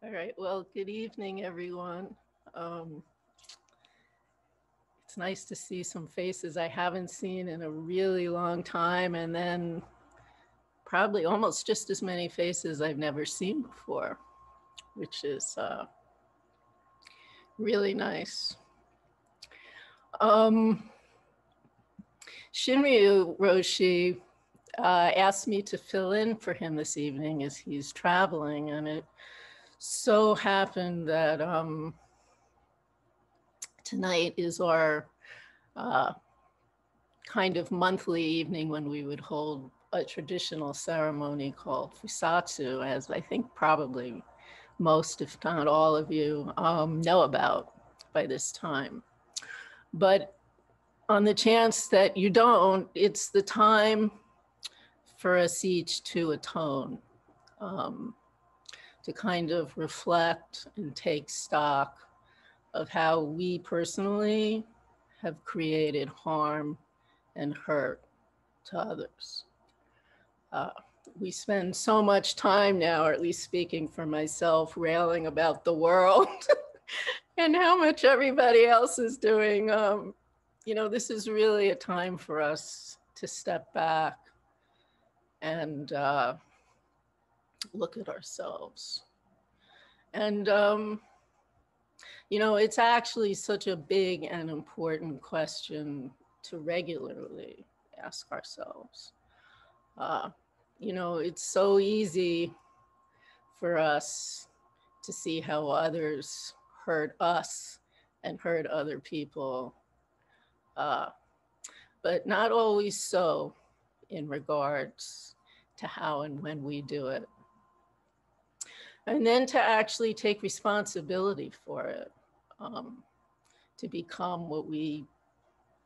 All right. Well, good evening, everyone. Um, it's nice to see some faces I haven't seen in a really long time, and then probably almost just as many faces I've never seen before, which is really nice. Um, Shinryu Roshi asked me to fill in for him this evening as he's traveling, and it so happened that tonight is our uh, kind of monthly evening when we would hold a traditional ceremony called Fusatsu, as I think probably most, if not all of you, know about by this time. But on the chance that you don't, it's the time for us each to atone, um, to kind of reflect and take stock of how we personally have created harm and hurt to others. Uh, we spend so much time now, or at least speaking for myself, railing about the world and how much everybody else is doing. This is really a time for us to step back and look at ourselves. And, it's actually such a big and important question to regularly ask ourselves. Uh, it's so easy for us to see how others hurt us and hurt other people, uh, but not always so in regards to how and when we do it. And then to actually take responsibility for it, to become what we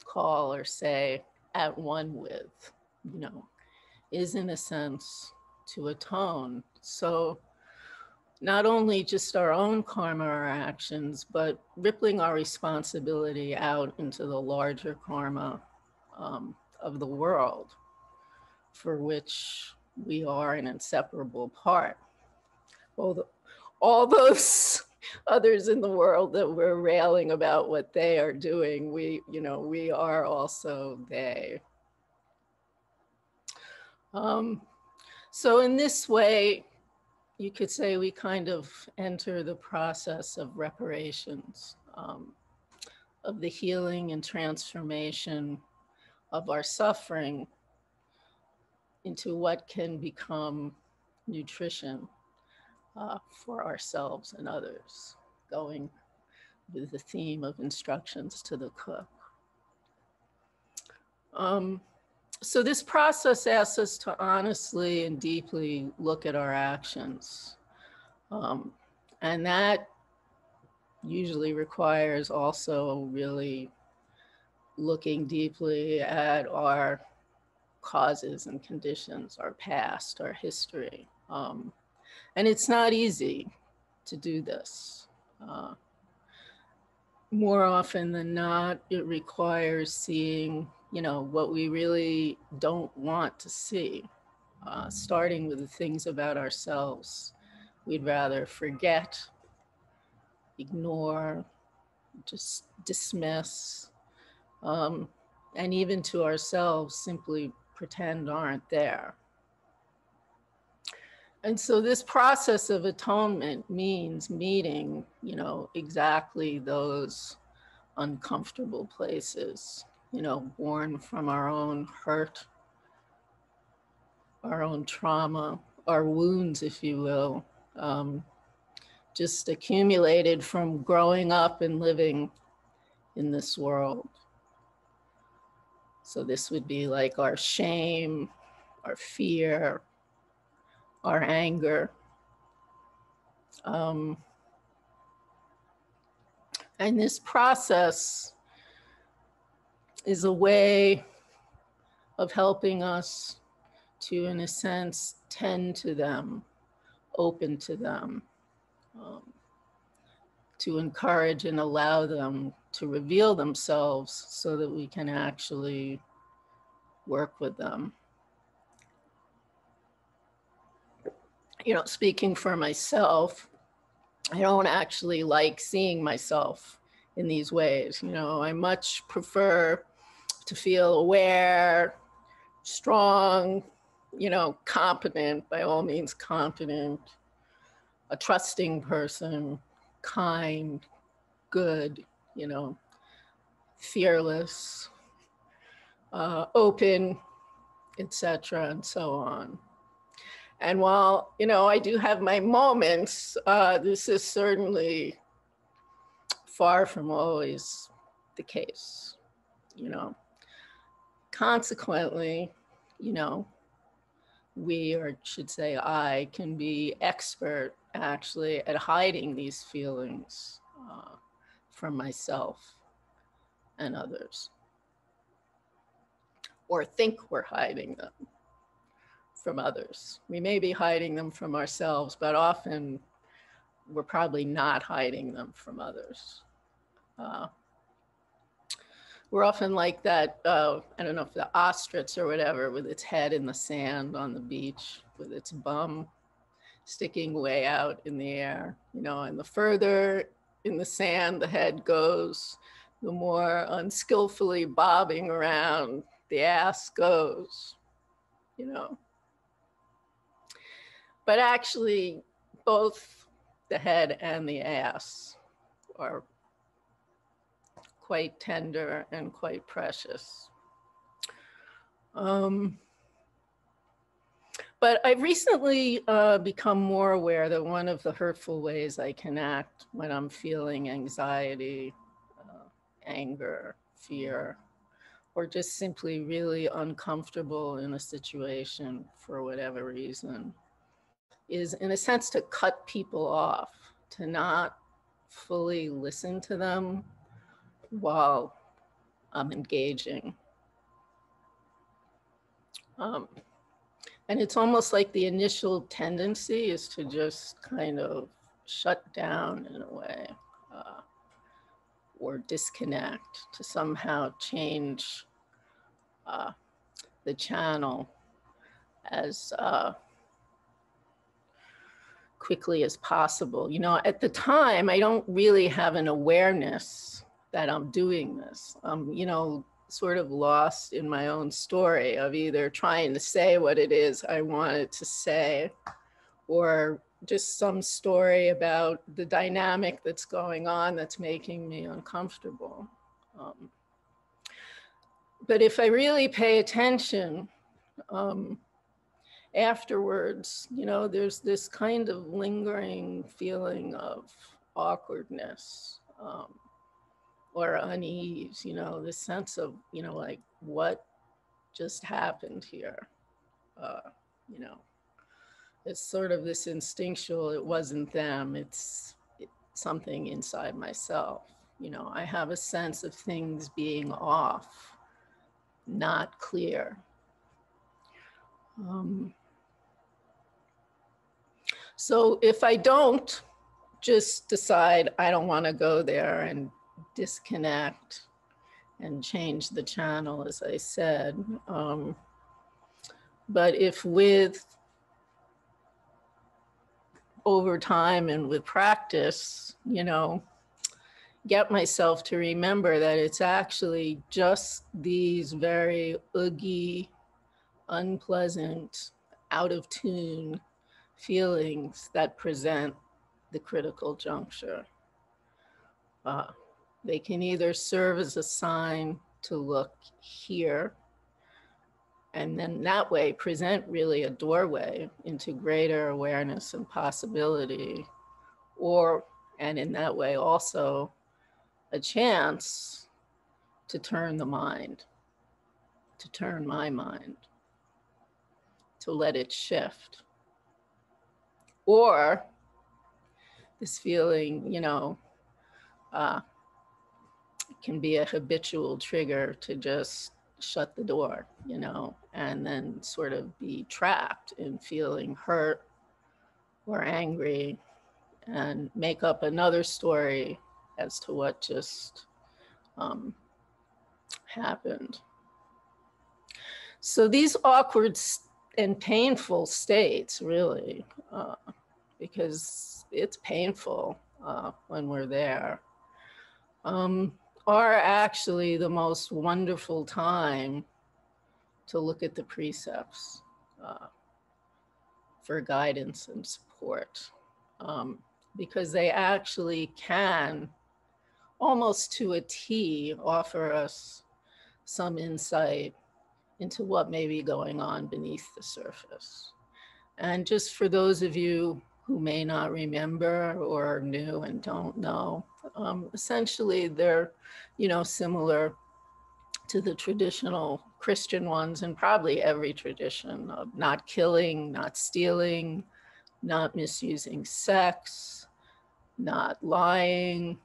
call or say at one with, you know, is in a sense to atone. So not only just our own karma or actions, but rippling our responsibility out into the larger karma of the world for which we are an inseparable part. All those others in the world that we're railing about what they are doing, we are also they. So in this way, you could say we kind of enter the process of reparations, of the healing and transformation of our suffering into what can become nutrition for ourselves and others, going with the theme of instructions to the cook. So this process asks us to honestly and deeply look at our actions. And that usually requires also really looking deeply at our causes and conditions, our past, our history. And it's not easy to do this. More often than not, it requires seeing, what we really don't want to see, starting with the things about ourselves we'd rather forget, ignore, just dismiss, and even to ourselves simply pretend aren't there. And so this process of atonement means meeting, exactly those uncomfortable places, born from our own hurt, our own trauma, our wounds, if you will, just accumulated from growing up and living in this world. So this would be like our shame, our fear, our anger. And this process is a way of helping us to, in a sense, tend to them, open to them, to encourage and allow them to reveal themselves so that we can actually work with them. Speaking for myself, I don't actually like seeing myself in these ways. You know, I much prefer to feel aware, strong, you know, competent, by all means competent, a trusting person, kind, good, you know, fearless, open, etc., and so on. And while, you know, I do have my moments, this is certainly far from always the case, you know. Consequently, you know, we, or should say I, can be expert actually at hiding these feelings from myself and others, or think we're hiding them from others. We may be hiding them from ourselves, but often we're probably not hiding them from others. Uh, we're often like that, I don't know if the ostrich or whatever, with its head in the sand on the beach, with its bum sticking way out in the air, you know, and the further in the sand the head goes, the more unskillfully bobbing around the ass goes, you know. But actually, both the head and the ass are quite tender and quite precious. But I've recently become more aware that one of the hurtful ways I can act when I'm feeling anxiety, anger, fear, or just simply really uncomfortable in a situation for whatever reason, is in a sense to cut people off, to not fully listen to them while I'm engaging. And it's almost like the initial tendency is to just kind of shut down in a way, or disconnect, to somehow change the channel as quickly as possible. You know, at the time, I don't really have an awareness that I'm doing this. You know, sort of lost in my own story of either trying to say what it is I wanted to say, or just some story about the dynamic that's going on that's making me uncomfortable. But if I really pay attention, afterwards, you know, there's this kind of lingering feeling of awkwardness, or unease, you know, this sense of, you know, like, what just happened here? You know, it's sort of this instinctual, it wasn't them, it's something inside myself. You know, I have a sense of things being off, not clear. So if I don't just decide I don't want to go there and disconnect and change the channel, as I said, but if with over time and with practice, you know, get myself to remember that it's actually just these very oogie, unpleasant, out of tune feelings that present the critical juncture. They can either serve as a sign to look here, and then that way present really a doorway into greater awareness and possibility, or, and in that way also a chance to turn the mind, to turn my mind, to let it shift. Or this feeling, you know, can be a habitual trigger to just shut the door, you know, and then sort of be trapped in feeling hurt or angry and make up another story as to what just happened. So these awkward and painful states, really, because it's painful when we're there, are actually the most wonderful time to look at the precepts for guidance and support, because they actually can, almost to a T, offer us some insight into what may be going on beneath the surface. And just for those of you who may not remember or are new and don't know, essentially they're, similar to the traditional Christian ones, and probably every tradition of not killing, not stealing, not misusing sex, not lying,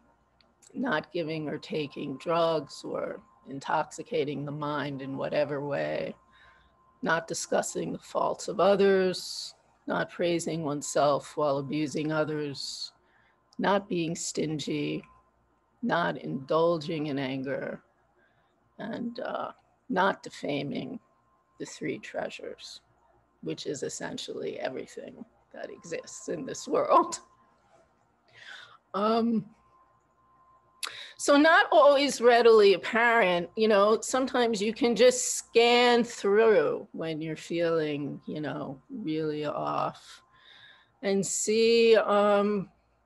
not giving or taking drugs or intoxicating the mind in whatever way, not discussing the faults of others, not praising oneself while abusing others, not being stingy, not indulging in anger, and not defaming the three treasures, which is essentially everything that exists in this world. So not always readily apparent, sometimes you can just scan through when you're feeling, really off, and see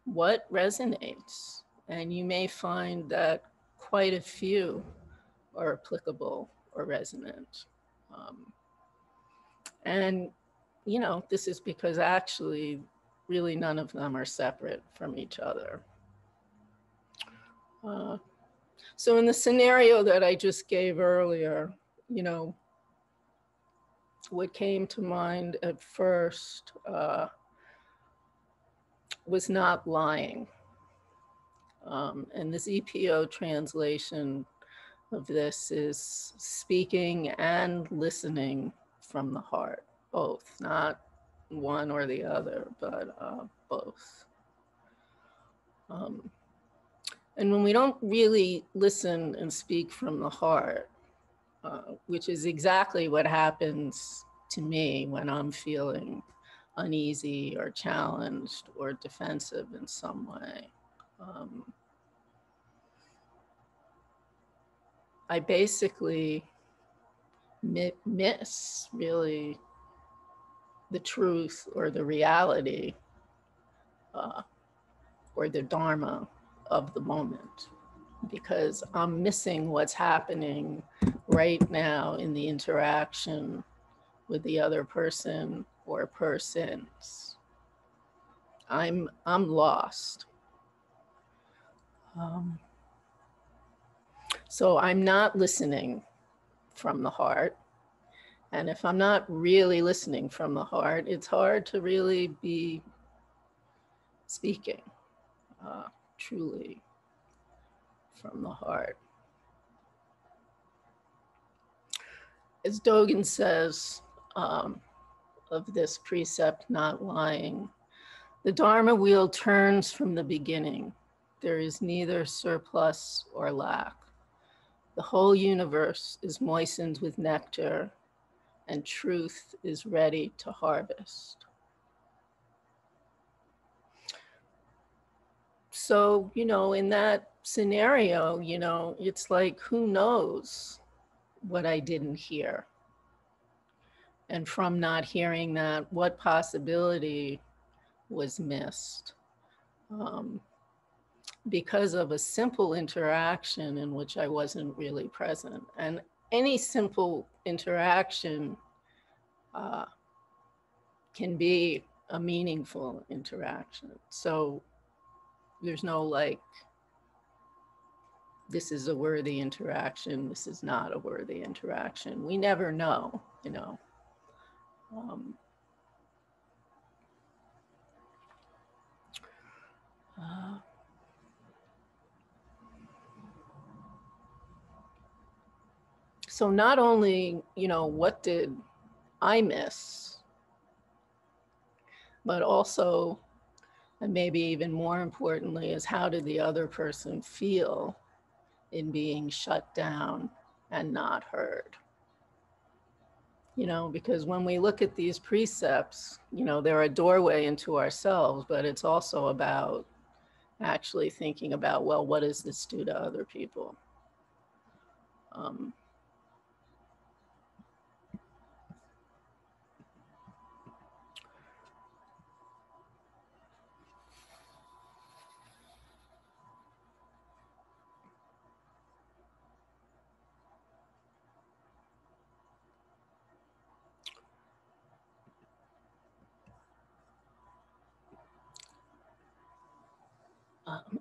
what resonates. And you may find that quite a few are applicable or resonant. And, this is because actually really none of them are separate from each other. So in the scenario that I just gave earlier, what came to mind at first was not lying. And this EPO translation of this is speaking and listening from the heart, both, not one or the other, but both. And when we don't really listen and speak from the heart, which is exactly what happens to me when I'm feeling uneasy or challenged or defensive in some way, I basically miss really the truth or the reality or the Dharma of the moment, because I'm missing what's happening right now in the interaction with the other person or persons. I'm lost. So I'm not listening from the heart. And if I'm not really listening from the heart, it's hard to really be speaking truly from the heart. As Dogen says of this precept, not lying, the Dharma wheel turns from the beginning. There is neither surplus or lack. The whole universe is moistened with nectar, and truth is ready to harvest. So, in that scenario, it's like, who knows what I didn't hear? And from not hearing that, what possibility was missed? Because of a simple interaction in which I wasn't really present. And any simple interaction can be a meaningful interaction. So there's no like, this is a worthy interaction, this is not a worthy interaction. We never know, So not only, what did I miss, but also, and maybe even more importantly, is how did the other person feel in being shut down and not heard? You know, because when we look at these precepts, you know, they're a doorway into ourselves, but it's also about actually thinking about, well, what does this do to other people? Um,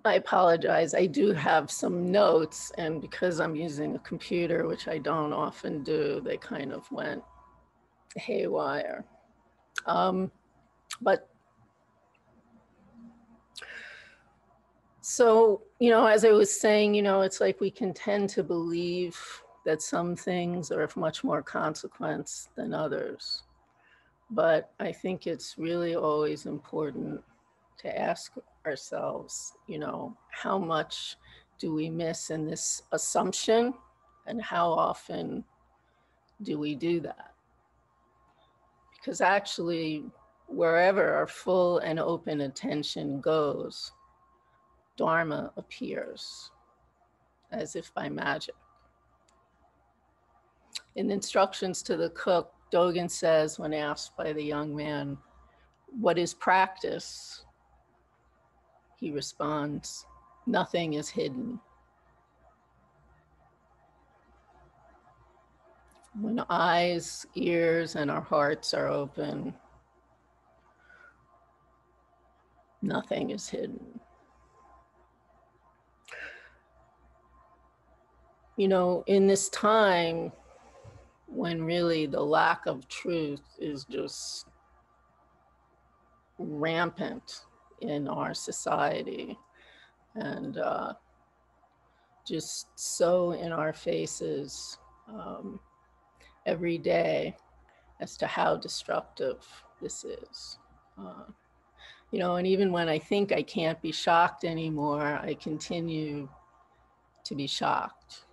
I apologize. I do have some notes, and because I'm using a computer, which I don't often do, they kind of went haywire. But so, you know, as I was saying, you know, it's like we can tend to believe that some things are of much more consequence than others. But I think it's really always important to ask ourselves, you know, how much do we miss in this assumption, and how often do we do that? Because actually, wherever our full and open attention goes, Dharma appears as if by magic. In instructions to the cook, Dogen says, when asked by the young man, "What is practice?" he responds, "Nothing is hidden." When eyes, ears, and our hearts are open, nothing is hidden. You know, in this time when really the lack of truth is just rampant in our society, and just so in our faces every day as to how destructive this is. You know, and even when I think I can't be shocked anymore, I continue to be shocked.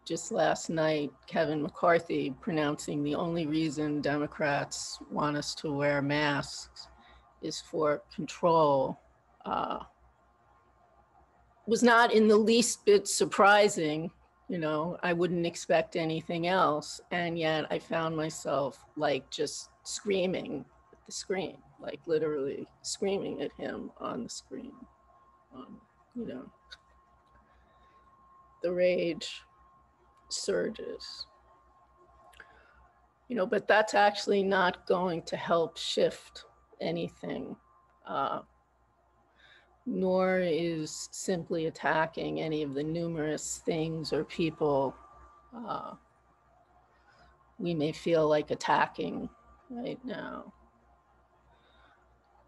Just last night, Kevin McCarthy pronouncing the only reason Democrats want us to wear masks is for control was not in the least bit surprising. You know, I wouldn't expect anything else. And yet I found myself like just screaming at the screen, like literally screaming at him on the screen. You know, the rage surges. You know, but that's actually not going to help shift anything, nor is simply attacking any of the numerous things or people we may feel like attacking right now.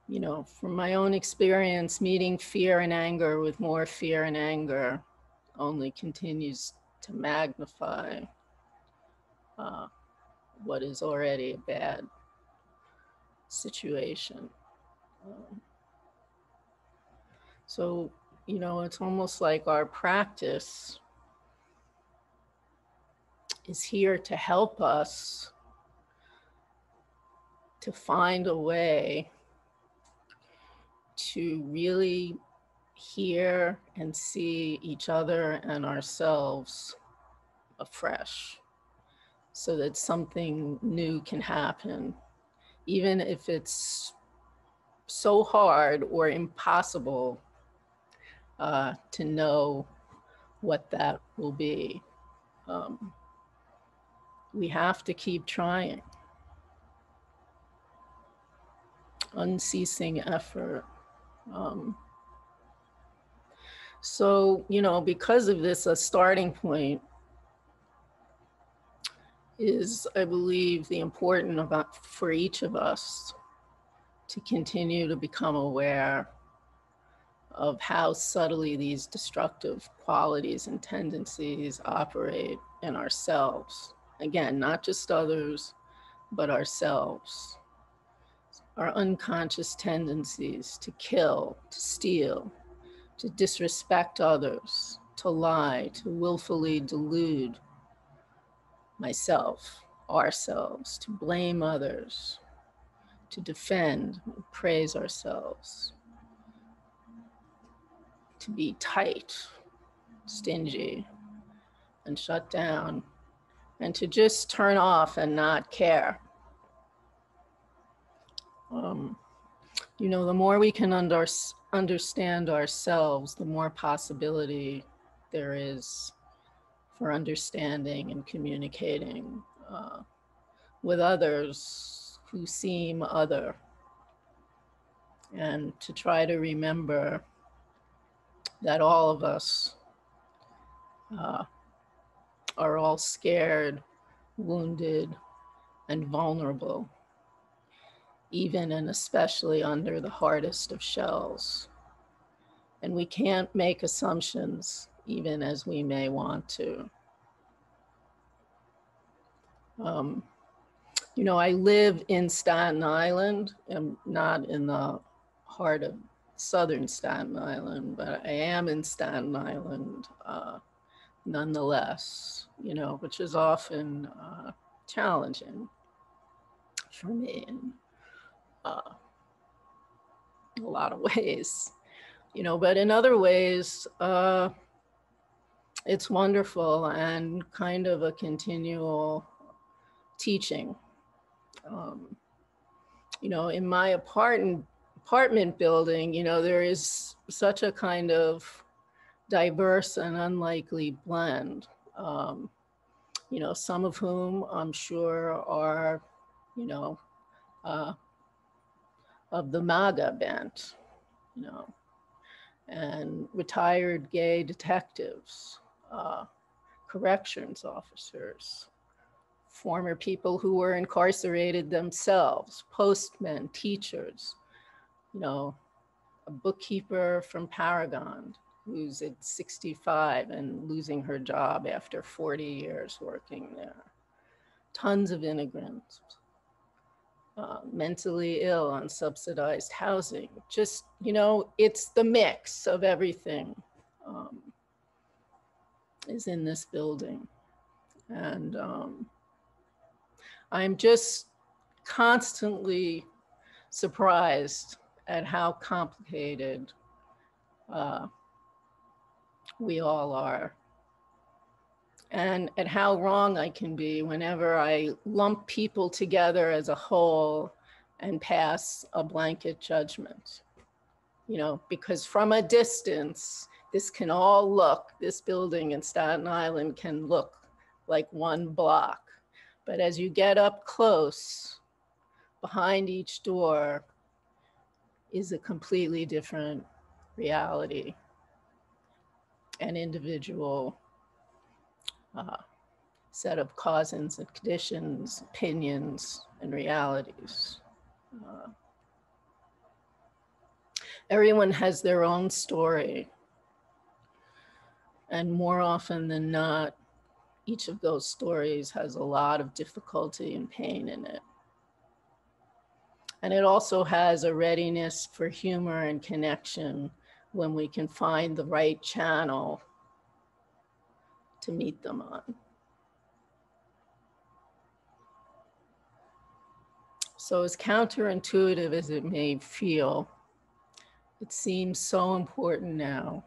You know, from my own experience, meeting fear and anger with more fear and anger only continues to magnify what is already a bad situation. So, you know, it's almost like our practice is here to help us to find a way to really hear and see each other and ourselves afresh, so that something new can happen, even if it's so hard or impossible to know what that will be. We have to keep trying. Unceasing effort. So, you know, because of this, a starting point is, I believe, the important about for each of us to continue to become aware of how subtly these destructive qualities and tendencies operate in ourselves. Again, not just others, but ourselves. Our unconscious tendencies to kill, to steal, to disrespect others, to lie, to willfully delude, myself, ourselves, to blame others, to defend, praise ourselves, to be tight, stingy, and shut down, and to just turn off and not care. You know, the more we can understand ourselves, the more possibility there is for understanding and communicating with others who seem other, and to try to remember that all of us are all scared, wounded, and vulnerable, even and especially under the hardest of shells. And we can't make assumptions, even as we may want to. You know, I live in Staten Island. I'm not in the heart of southern Staten Island, but I am in Staten Island nonetheless, you know, which is often challenging for me in a lot of ways, you know, but in other ways, it's wonderful and kind of a continual teaching. You know, in my apartment building, you know, there is such a kind of diverse and unlikely blend. You know, some of whom I'm sure are, you know, of the MAGA bent, you know, and retired gay detectives, corrections officers, former people who were incarcerated themselves, postmen, teachers, you know, a bookkeeper from Paragon who's at 65 and losing her job after 40 years working there. Tons of immigrants, mentally ill on subsidized housing. Just, you know, it's the mix of everything is in this building. And I'm just constantly surprised at how complicated we all are, and at how wrong I can be whenever I lump people together as a whole and pass a blanket judgment. You know, because from a distance, this can all look, this building in Staten Island can look like one block. But as you get up close, behind each door is a completely different reality and individual set of causes and conditions, opinions, and realities. Everyone has their own story. And more often than not, each of those stories has a lot of difficulty and pain in it. And it also has a readiness for humor and connection when we can find the right channel to meet them on. So as counterintuitive as it may feel, it seems so important now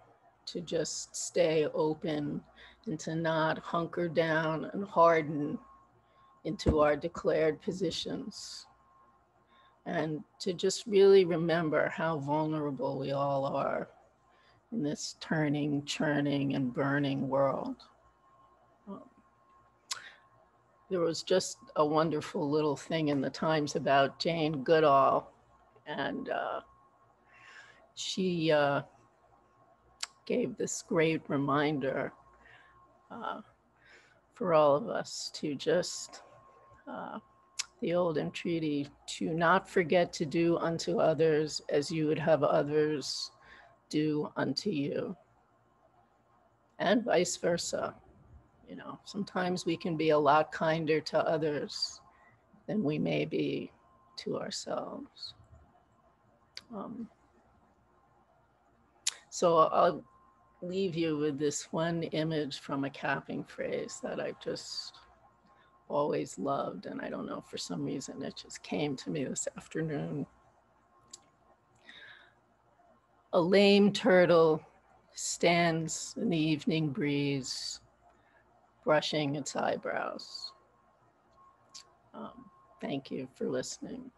to just stay open and to not hunker down and harden into our declared positions, and to just really remember how vulnerable we all are in this turning, churning, and burning world. There was just a wonderful little thing in the Times about Jane Goodall, and she gave this great reminder for all of us to just, the old entreaty, to not forget to do unto others as you would have others do unto you, and vice versa. You know, sometimes we can be a lot kinder to others than we may be to ourselves. So I'll leave you with this one image from a capping phrase that I just always loved, and I don't know, for some reason it just came to me this afternoon. A lame turtle stands in the evening breeze, brushing its eyebrows. Thank you for listening.